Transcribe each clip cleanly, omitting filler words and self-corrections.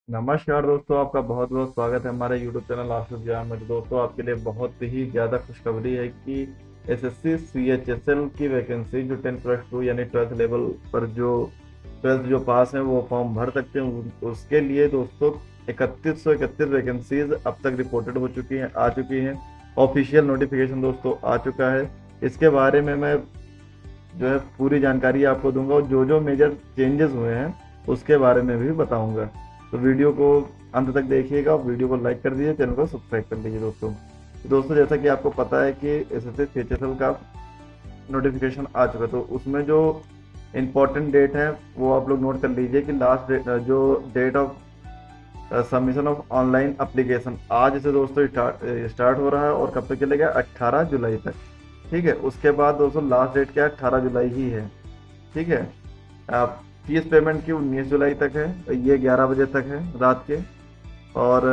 नमस्कार दोस्तों, आपका बहुत बहुत स्वागत है हमारे YouTube चैनल आशीष ज्ञान में। तो दोस्तों, आपके लिए बहुत ही ज़्यादा खुशखबरी है कि एसएससी CHSL की वैकेंसी जो 10+2 यानी 12th लेवल पर जो 12th जो पास हैं वो फॉर्म भर सकते हैं। उसके लिए दोस्तों 3131 वैकेंसीज अब तक रिपोर्टेड हो चुकी हैं, आ चुकी हैं। ऑफिशियल नोटिफिकेशन दोस्तों आ चुका है। इसके बारे में मैं जो है पूरी जानकारी आपको दूंगा, और जो जो मेजर चेंजेस हुए हैं उसके बारे में भी बताऊंगा। तो वीडियो को अंत तक देखिएगा, वीडियो को लाइक कर दीजिए, चैनल को सब्सक्राइब कर लीजिए दोस्तों। तो दोस्तों, जैसा कि आपको पता है कि एसएससी CHSL का नोटिफिकेशन आ चुका, तो उसमें जो इम्पोर्टेंट डेट है वो आप लोग नोट कर लीजिए कि लास्ट डेट जो date of submission of online application आज से दोस्तों स्टार्ट हो रहा है, और कब तक चलेगा? 18 जुलाई तक। ठीक है, उसके बाद दोस्तों लास्ट डेट क्या है? 18 जुलाई ही है। ठीक है। आप फीस पेमेंट की 19 जुलाई तक है, ये 11 बजे तक है रात के। और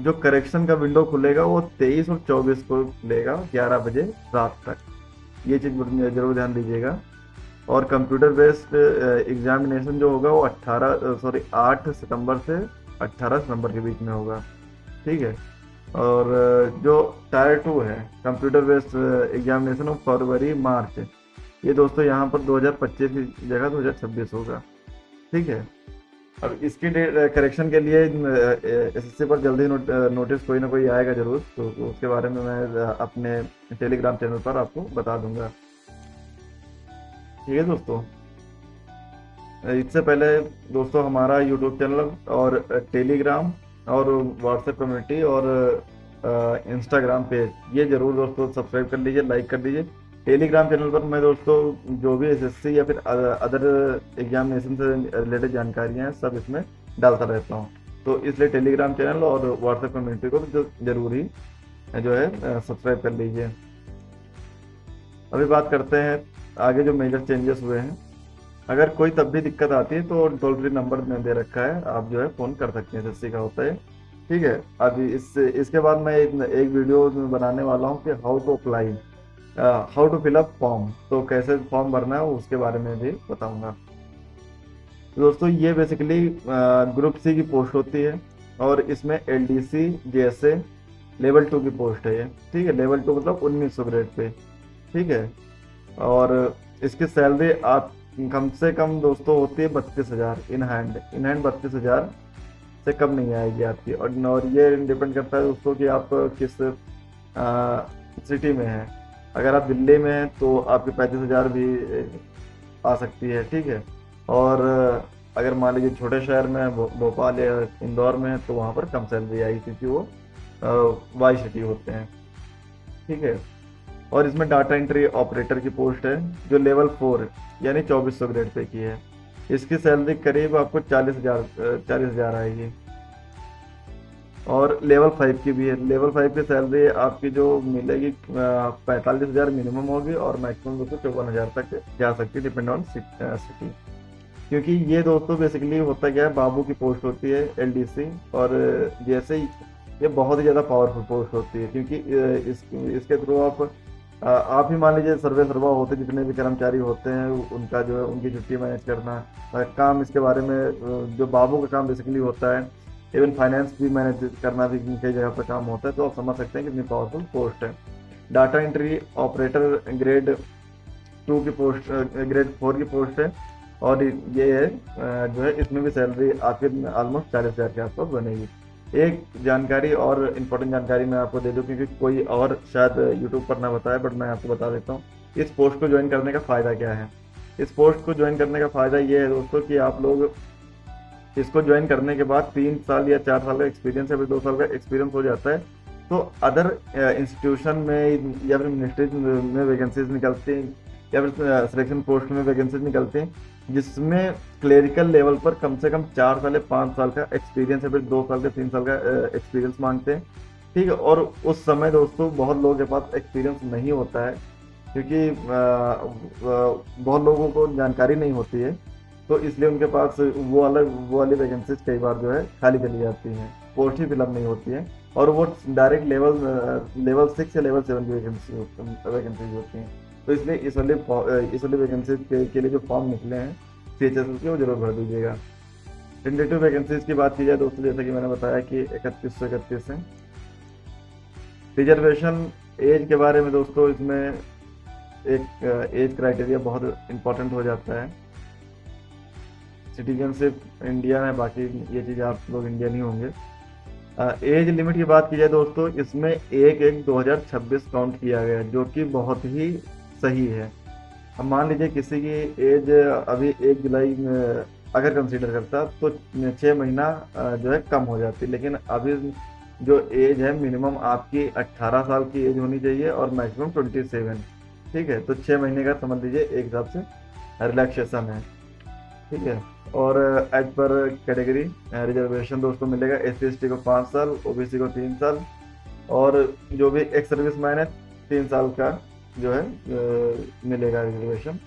जो करेक्शन का विंडो खुलेगा वो 23 और 24 को खुलेगा 11 बजे रात तक। ये चीज़ जरूर ध्यान दीजिएगा। और कंप्यूटर बेस्ड एग्जामिनेशन जो होगा वो 8 सितंबर से 18 सितंबर के बीच में होगा। ठीक है। और जो टायर 2 है, computer based examination of February March, ये दोस्तों यहाँ पर 2025 की जगह 2026 होगा। ठीक है। अब इसकी करेक्शन के लिए एसएससी पर जल्दी नोटिस कोई ना कोई आएगा जरूर, तो उसके बारे में मैं अपने टेलीग्राम चैनल पर आपको बता दूंगा। ठीक है दोस्तों। इससे पहले दोस्तों हमारा यूट्यूब चैनल और टेलीग्राम और व्हाट्सएप कम्युनिटी और इंस्टाग्राम पेज, ये जरूर दोस्तों सब्सक्राइब कर लीजिए, लाइक कर दीजिए। टेलीग्राम चैनल पर मैं दोस्तों जो भी एसएससी या फिर अदर एग्जामिनेशन से रिलेटेड जानकारियाँ हैं सब इसमें डालता रहता हूँ। तो इसलिए टेलीग्राम चैनल और व्हाट्सएप कम्युनिटी को जो जरूर ही जो है सब्सक्राइब कर लीजिए। अभी बात करते हैं आगे जो मेजर चेंजेस हुए हैं। अगर कोई तब भी दिक्कत आती है तो टोल फ्री नंबर में दे रखा है, आप जो है फ़ोन कर सकते हैं, एसएससी का होता है। ठीक है। अभी इसके बाद मैं एक वीडियो बनाने वाला हूँ कि how to apply, how to fill up form, तो कैसे फॉर्म भरना है उसके बारे में भी बताऊंगा। दोस्तों, ये बेसिकली ग्रुप सी की पोस्ट होती है, और इसमें एलडीसी जेएसए लेवल 2 की पोस्ट है ये। ठीक है, लेवल 2 मतलब 1900 ग्रेड पे। ठीक है। और इसकी सैलरी आप कम से कम दोस्तों होती है 32,000 इन हैंड 32,000 से कम नहीं आएगी आपकी। और ये डिपेंड करता है दोस्तों कि आप किस सिटी में हैं। अगर आप दिल्ली में हैं तो आपके 35,000 भी आ सकती है। ठीक है। और अगर मान लीजिए छोटे शहर में भोपाल या इंदौर में है तो वहाँ पर कम सैलरी आएगी, क्योंकि वो वाई सिटी होते हैं। ठीक है। और इसमें डाटा एंट्री ऑपरेटर की पोस्ट है जो लेवल 4 यानी 2400 ग्रेड पे की है। इसकी सैलरी करीब आपको 40,000 आएगी। और लेवल 5 की भी है। लेवल 5 की सैलरी आपकी जो मिलेगी 45,000 मिनिमम होगी, और मैक्सिमम दोस्तों 54,000 तक जा सकती है, डिपेंड ऑन सिटी। क्योंकि ये दोस्तों बेसिकली होता क्या है, बाबू की पोस्ट होती है एलडीसी। और जैसे ही ये बहुत ही ज़्यादा पावरफुल पोस्ट होती है, क्योंकि इसके थ्रू आप ही मान लीजिए सर्वे सर्वा होते जितने भी कर्मचारी होते हैं उनका जो है उनकी छुट्टी मैनेज करना, काम इसके बारे में जो बाबू का काम बेसिकली होता है। इवन फाइनेंस भी मैनेज करना भी कई जगह पर काम होता है, तो आप समझ सकते हैं कितनी पावरफुल पोस्ट है। डाटा एंट्री ऑपरेटर ग्रेड 2 की पोस्ट, ग्रेड 4 की पोस्ट है। और ये है जो है इसमें भी सैलरी आपके ऑलमोस्ट 40,000 के आसपास बनेगी। एक जानकारी और इम्पोर्टेंट जानकारी मैं आपको दे दूं, क्योंकि कोई और शायद यूट्यूब पर ना बताए, बट मैं आपको बता देता हूँ। इस पोस्ट को ज्वाइन करने का फ़ायदा क्या है। इस पोस्ट को ज्वाइन करने का फ़ायदा ये है दोस्तों कि आप लोग इसको ज्वाइन करने के बाद 3 साल या 4 साल का एक्सपीरियंस या फिर 2 साल का एक्सपीरियंस हो जाता है, तो अदर इंस्टीट्यूशन में या फिर मिनिस्ट्री में वैकेंसीज निकलती हैं, या फिर सिलेक्शन पोस्ट में वैकेंसीज निकलती हैं जिसमें क्लेरिकल लेवल पर कम से कम 4 साल या 5 साल का एक्सपीरियंस या फिर 2 साल का 3 साल का एक्सपीरियंस मांगते हैं। ठीक है। और उस समय दोस्तों बहुत लोगों के पास एक्सपीरियंस नहीं होता है, क्योंकि बहुत लोगों को जानकारी नहीं होती है, तो इसलिए उनके पास वो वाली वैकेंसीज कई बार जो है खाली चली जाती हैं, पोस्ट ही फिलअप नहीं होती है, और वो डायरेक्ट लेवल 6 या लेवल 7 की वैकेंसीज होती हैं। तो इसलिए इस वाली वैकेंसी के लिए जो फॉर्म निकले हैं CHSL के, वो जरूर भर दीजिएगा। टेंटेटिव वैकेंसीज की बात की जाए दोस्तों, जैसे कि मैंने बताया कि 3131 है। रिजर्वेशन एज के बारे में दोस्तों, इसमें एक एज क्राइटेरिया बहुत इंपॉर्टेंट हो जाता है। सिटीजनशिप इंडिया में, बाकी ये चीज़ आप लोग इंडियन ही होंगे। एज लिमिट की बात की जाए दोस्तों, इसमें 1/1/2026 काउंट किया गया है, जो कि बहुत ही सही है। अब मान लीजिए किसी की एज अभी 1 जुलाई में अगर कंसीडर करता तो 6 महीना जो है कम हो जाती, लेकिन अभी जो एज है मिनिमम आपकी 18 साल की एज होनी चाहिए और मैक्सिमम 27। ठीक है, तो 6 महीने का समझ लीजिए एक हिसाब से रिलैक्सेशन है। ठीक है, और एज पर कैटेगरी रिजर्वेशन दोस्तों मिलेगा SC/ST को 5 साल, OBC को 3 साल, और जो भी एक्स सर्विस मैन है 3 साल का जो है मिलेगा रिजर्वेशन।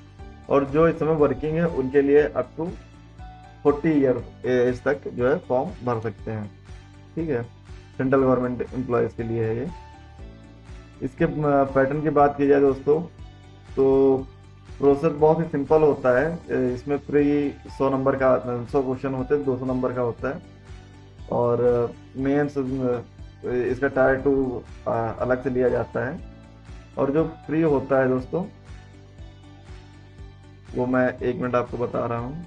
और जो इस समय वर्किंग है उनके लिए अप टू 40 ईयर एज तक जो है फॉर्म भर सकते हैं। ठीक है, सेंट्रल गवर्नमेंट एम्प्लॉयज़ के लिए है ये। इसके पैटर्न की बात की जाए दोस्तों, तो प्रोसेस बहुत ही सिंपल होता है। इसमें प्री 100 नंबर का 100 क्वेश्चन होते हैं, 200 नंबर का होता है, और मेंस इसका टायर 2 अलग से लिया जाता है। और जो प्री होता है दोस्तों, वो मैं 1 मिनट आपको बता रहा हूँ।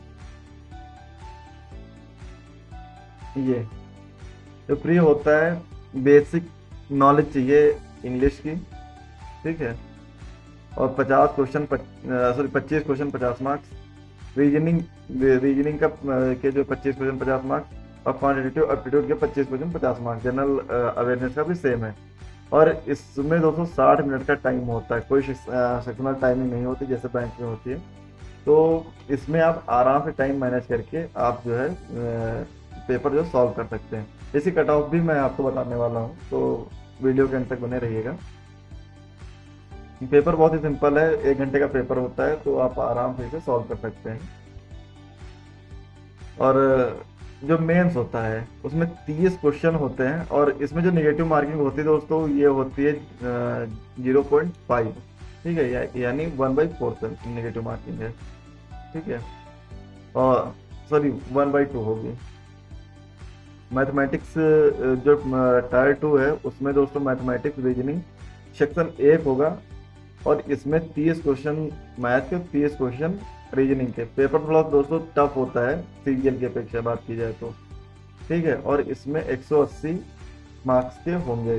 ये जो प्री होता है, बेसिक नॉलेज चाहिए इंग्लिश की। ठीक है, और 50 क्वेश्चन 25 क्वेश्चन 50 मार्क्स। रीजनिंग का के जो 25 क्वेश्चन 50 मार्क्स, और क्वांटिटेटिव एप्टीट्यूड के 25 क्वेश्चन 50 मार्क्स। जनरल अवेयरनेस का भी सेम है। और इसमें 260 मिनट का टाइम होता है, कोई सेक्शनल टाइमिंग नहीं होती जैसे बैंक में होती है। तो इसमें आप आराम से टाइम मैनेज करके आप जो है पेपर जो सॉल्व कर सकते हैं। इसी कट ऑफ भी मैं आपको बताने वाला हूँ, तो वीडियो के अंत तक बने रहिएगा। पेपर बहुत ही सिंपल है, 1 घंटे का पेपर होता है, तो आप आराम से इसे सॉल्व कर सकते हैं। और जो मेंस होता है उसमें 30 क्वेश्चन होते हैं, और इसमें जो नेगेटिव मार्किंग होती है दोस्तों, ये होती है 0.5। ठीक है, यानी 1/4 नेगेटिव मार्किंग है। ठीक है, और सॉरी 1/2 होगी। मैथमेटिक्स जो टायर 2 है उसमें दोस्तों मैथमेटिक्स रीजनिंग सेक्शन 1 होगा, और इसमें 30 क्वेश्चन मैथ के, 30 क्वेश्चन रीजनिंग के। पेपर थोड़ा दोस्तों टफ होता है सीजीएल की अपेक्षा बात की जाए तो। ठीक है, और इसमें 180 मार्क्स के होंगे।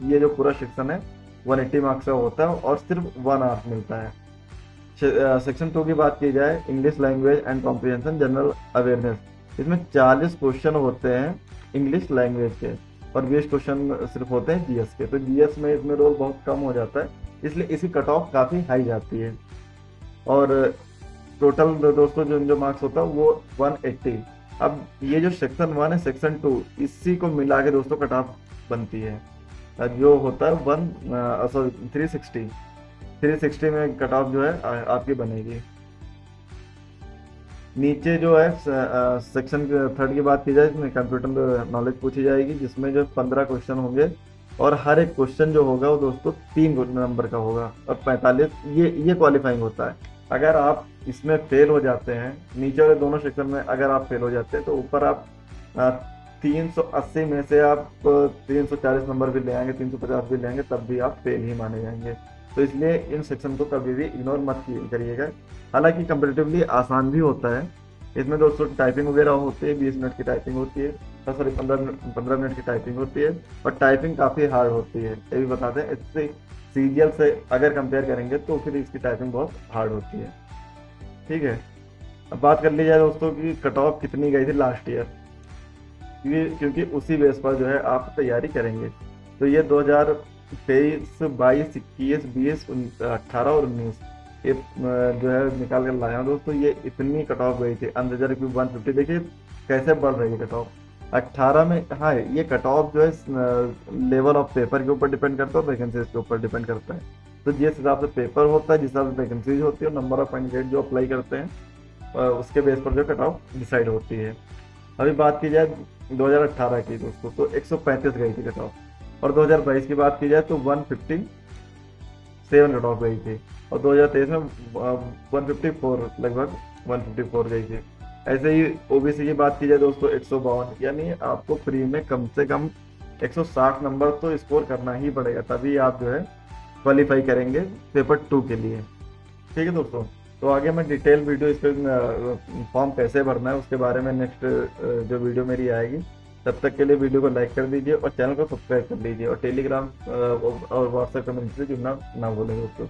ये जो पूरा सेक्शन है 180 मार्क्स का होता है, और सिर्फ 1 आवर्स मिलता है। सेक्शन 2 की बात की जाए, English language and comprehension general awareness, इसमें 40 क्वेश्चन होते हैं इंग्लिश लैंग्वेज के, और 20 क्वेश्चन सिर्फ होते हैं जीएस के। तो जीएस में इसमें रोल बहुत कम हो जाता है, इसलिए इसकी कट ऑफ काफ़ी हाई जाती है। और टोटल दोस्तों जो मार्क्स होता है वो 180। अब ये जो सेक्शन 1 है, सेक्शन 2, इसी को मिला के दोस्तों कट ऑफ बनती है, जो होता है 360 में कट ऑफ जो है आपकी बनेगी। नीचे जो है सेक्शन 3 की बात की जाए, इसमें कंप्यूटर नॉलेज पूछी जाएगी, जिसमें जो 15 क्वेश्चन होंगे, और हर एक क्वेश्चन जो होगा वो दोस्तों 3 नंबर का होगा, और 45 ये क्वालिफाइंग होता है। अगर आप इसमें फेल हो जाते हैं, नीचे वाले दोनों सेक्शन में अगर आप फेल हो जाते हैं, तो ऊपर आप 380 में से आप 340 नंबर भी ले आएंगे, 350 भी लेंगे, तब भी आप फेल ही माने जाएंगे। तो इसलिए इन सेक्शन को कभी भी इग्नोर मत करिएगा। हालांकि कंपेरेटिवली आसान भी होता है। इसमें दोस्तों टाइपिंग वगैरह होती है, 20 मिनट की टाइपिंग होती है, सॉरी 15 मिनट की टाइपिंग होती है, और टाइपिंग काफ़ी हार्ड होती है, ये भी बताते हैं। इससे सीजीएल से अगर कंपेयर करेंगे तो फिर इसकी टाइपिंग बहुत हार्ड होती है। ठीक है, अब बात कर ली जाए दोस्तों कि कट ऑफ कितनी गई थी लास्ट ईयर, क्योंकि उसी बेस पर जो है आप तैयारी करेंगे। तो ये 2023, 22, 21, 20, 18 और 19 ये जो है निकाल कर लाया हूँ दोस्तों। ये इतनी कट ऑफ गई थी अनरिजर्व की 150। देखिए कैसे बढ़ रही है कट ऑफ 18 में। हाँ, ये कट ऑफ जो है लेवल ऑफ पेपर के ऊपर डिपेंड करता है, वैकेंसीज के ऊपर डिपेंड करता है। तो जिस हिसाब से पेपर होता है, जिस हिसाब से वैकेंसीज होती है, और नंबर ऑफ कैंडिडेट जो अप्लाई करते हैं, उसके बेस पर जो कट ऑफ डिसाइड होती है। अभी बात की जाए 2018 की दोस्तों, तो 135 गई थी कट ऑफ, और 2022 की बात की जाए तो 157 कट ऑफ गई थी, और 2023 में 154 लगभग 154 गई थी। ऐसे ही ओबीसी की बात की जाए दोस्तों 152, यानी आपको फ्री में कम से कम 160 नंबर तो स्कोर करना ही पड़ेगा, तभी आप जो है क्वालिफाई करेंगे पेपर 2 के लिए। ठीक है दोस्तों, तो आगे मैं डिटेल वीडियो इस पर फॉर्म कैसे भरना है उसके बारे में नेक्स्ट जो वीडियो मेरी आएगी। तब तक के लिए वीडियो को लाइक कर दीजिए और चैनल को सब्सक्राइब कर लीजिए, और टेलीग्राम और व्हाट्सएप कम्युनिटी से जुड़ना ना भूलें दोस्तों।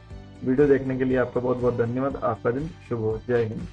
वीडियो देखने के लिए आपका बहुत बहुत धन्यवाद। आपका दिन शुभ हो। जय हिंद।